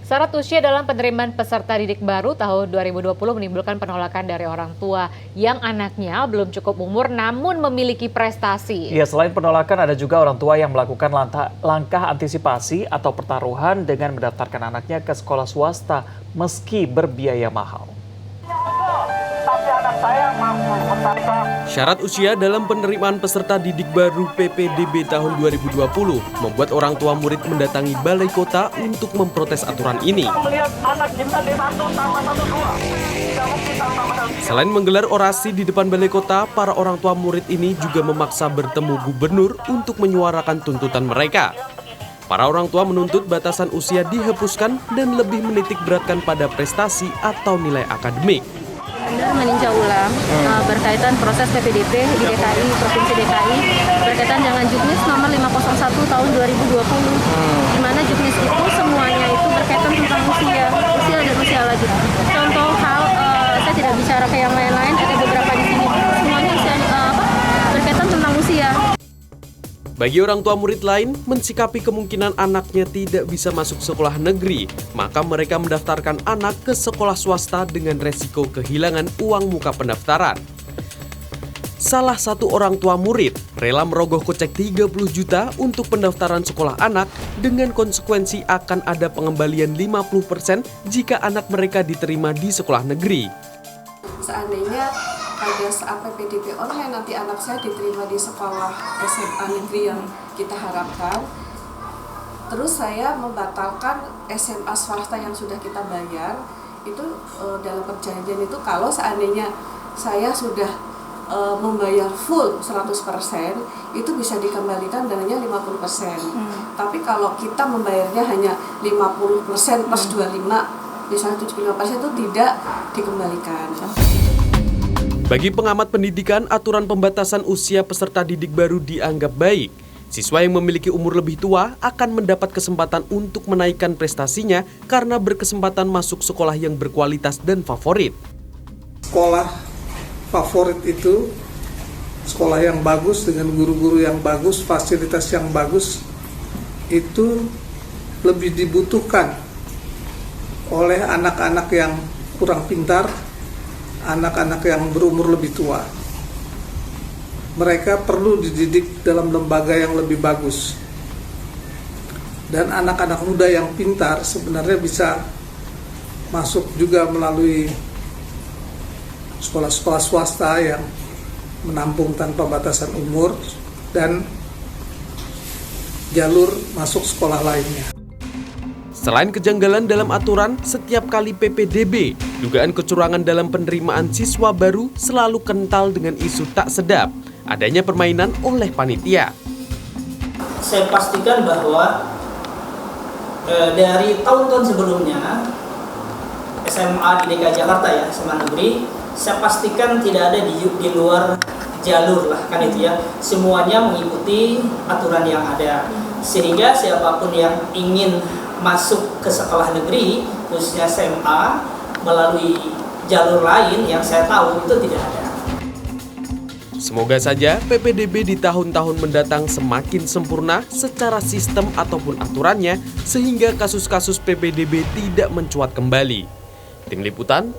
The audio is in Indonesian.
Syarat usia dalam penerimaan peserta didik baru tahun 2020 menimbulkan penolakan dari orang tua yang anaknya belum cukup umur namun memiliki prestasi. Ya, selain penolakan ada juga orang tua yang melakukan langkah antisipasi atau pertaruhan dengan mendaftarkan anaknya ke sekolah swasta meski berbiaya mahal. Syarat usia dalam penerimaan peserta didik baru PPDB tahun 2020 membuat orang tua murid mendatangi balai kota untuk memprotes aturan ini. Selain menggelar orasi di depan balai kota, para orang tua murid ini juga memaksa bertemu gubernur untuk menyuarakan tuntutan mereka. Para orang tua menuntut batasan usia dihapuskan dan lebih menitik beratkan pada prestasi atau nilai akademik. Meninjau ulang berkaitan proses PPDB di DKI, Provinsi DKI, berkaitan dengan Juknis nomor 501 tahun 2020, di mana Juknis itu semuanya itu berkaitan tentang usia dan usia lanjut. Contoh hal, saya tidak bicara ke yang lain-lain, ada beberapa di sini, semuanya berkaitan tentang usia. Bagi orang tua murid lain, mensikapi kemungkinan anaknya tidak bisa masuk sekolah negeri, maka mereka mendaftarkan anak ke sekolah swasta dengan resiko kehilangan uang muka pendaftaran. Salah satu orang tua murid rela merogoh kocek 30 juta untuk pendaftaran sekolah anak dengan konsekuensi akan ada pengembalian 50% jika anak mereka diterima di sekolah negeri. Seandainya pada saat PPDB online nanti anak saya diterima di sekolah SMA negeri yang kita harapkan, terus saya membatalkan SMA swasta yang sudah kita bayar, itu dalam perjanjian itu kalau seandainya saya sudah membayar full 100%, itu bisa dikembalikan dananya 50%. Tapi kalau kita membayarnya hanya 50% plus 25, misalnya 75% itu tidak dikembalikan. Bagi pengamat pendidikan, aturan pembatasan usia peserta didik baru dianggap baik. Siswa yang memiliki umur lebih tua akan mendapat kesempatan untuk menaikkan prestasinya karena berkesempatan masuk sekolah yang berkualitas dan favorit. Sekolah favorit itu sekolah yang bagus dengan guru-guru yang bagus, fasilitas yang bagus, itu lebih dibutuhkan oleh anak-anak yang kurang pintar, anak-anak yang berumur lebih tua. Mereka perlu dididik dalam lembaga yang lebih bagus. Dan anak-anak muda yang pintar sebenarnya bisa masuk juga melalui sekolah-sekolah swasta yang menampung tanpa batasan umur dan jalur masuk sekolah lainnya. Selain kejanggalan dalam aturan, setiap kali PPDB, dugaan kecurangan dalam penerimaan siswa baru selalu kental dengan isu tak sedap, adanya permainan oleh panitia. Saya pastikan bahwa dari tahun-tahun sebelumnya, SMA di DKI Jakarta ya, SMA negeri, saya pastikan tidak ada di luar jalur lah, kan itu ya. Semuanya mengikuti aturan yang ada, sehingga siapapun yang ingin masuk ke sekolah negeri, khususnya SMA, melalui jalur lain yang saya tahu itu tidak ada. Semoga saja PPDB di tahun-tahun mendatang semakin sempurna secara sistem ataupun aturannya, sehingga kasus-kasus PPDB tidak mencuat kembali. Tim Liputan